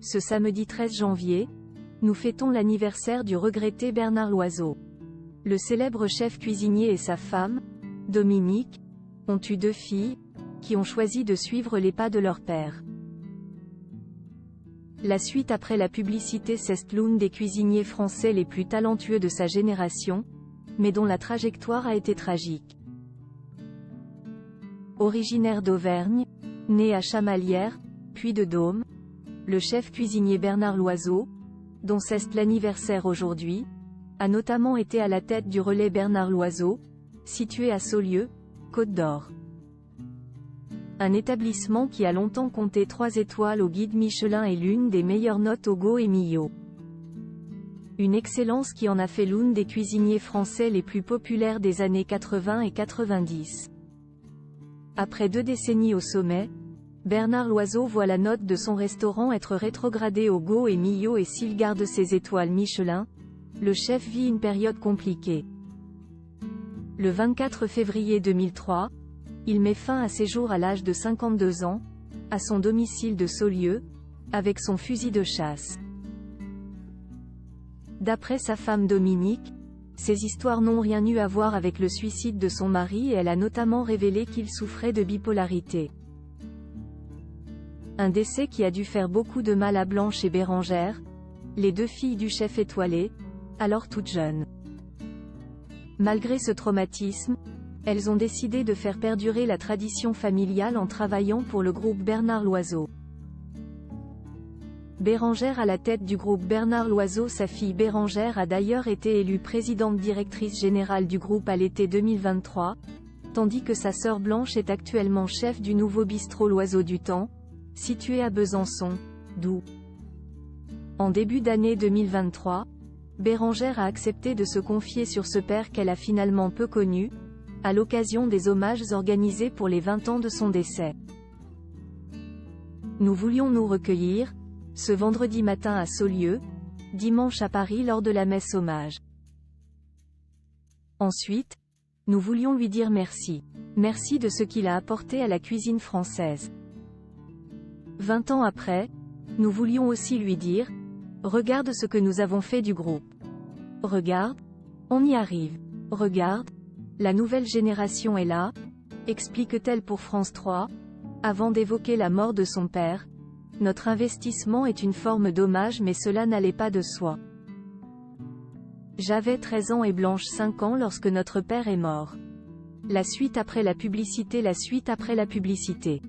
Ce samedi 13 janvier, nous fêtons l'anniversaire du regretté Bernard Loiseau. Le célèbre chef cuisinier et sa femme, Dominique, ont eu 2 filles, qui ont choisi de suivre les pas de leur père. La suite après la publicité, c'est l'une des cuisiniers français les plus talentueux de sa génération, mais dont la trajectoire a été tragique. Originaire d'Auvergne, né à Chamalières, puis de Dôme, le chef cuisinier Bernard Loiseau, dont c'est l'anniversaire aujourd'hui, a notamment été à la tête du relais Bernard Loiseau, situé à Saulieu, Côte d'Or. Un établissement qui a longtemps compté 3 étoiles au guide Michelin et l'une des meilleures notes au Go et Millau. Une excellence qui en a fait l'une des cuisiniers français les plus populaires des années 80 et 90. Après 2 décennies au sommet, Bernard Loiseau voit la note de son restaurant être rétrogradée au Go et Millau, et s'il garde ses étoiles Michelin, le chef vit une période compliquée. Le 24 février 2003, il met fin à ses jours à l'âge de 52 ans, à son domicile de Saulieu, avec son fusil de chasse. D'après sa femme Dominique, ces histoires n'ont rien eu à voir avec le suicide de son mari, et elle a notamment révélé qu'il souffrait de bipolarité. Un décès qui a dû faire beaucoup de mal à Blanche et Bérangère, les 2 filles du chef étoilé, alors toutes jeunes. Malgré ce traumatisme, elles ont décidé de faire perdurer la tradition familiale en travaillant pour le groupe Bernard Loiseau. Bérangère à la tête du groupe Bernard Loiseau. Sa fille Bérangère a d'ailleurs été élue présidente directrice générale du groupe à l'été 2023, tandis que sa sœur Blanche est actuellement chef du nouveau bistrot L'Oiseau du Temps, situé à Besançon, Doubs. En début d'année 2023, Bérangère a accepté de se confier sur ce père qu'elle a finalement peu connu, à l'occasion des hommages organisés pour les 20 ans de son décès. Nous voulions nous recueillir, ce vendredi matin à Saulieu, dimanche à Paris lors de la messe hommage. Ensuite, nous voulions lui dire merci. Merci de ce qu'il a apporté à la cuisine française. 20 ans après, nous voulions aussi lui dire, regarde ce que nous avons fait du groupe. Regarde, on y arrive. Regarde, la nouvelle génération est là, explique-t-elle pour France 3, avant d'évoquer la mort de son père. Notre investissement est une forme d'hommage, mais cela n'allait pas de soi. J'avais 13 ans et Blanche 5 ans lorsque notre père est mort. La suite après la publicité. La suite après la publicité.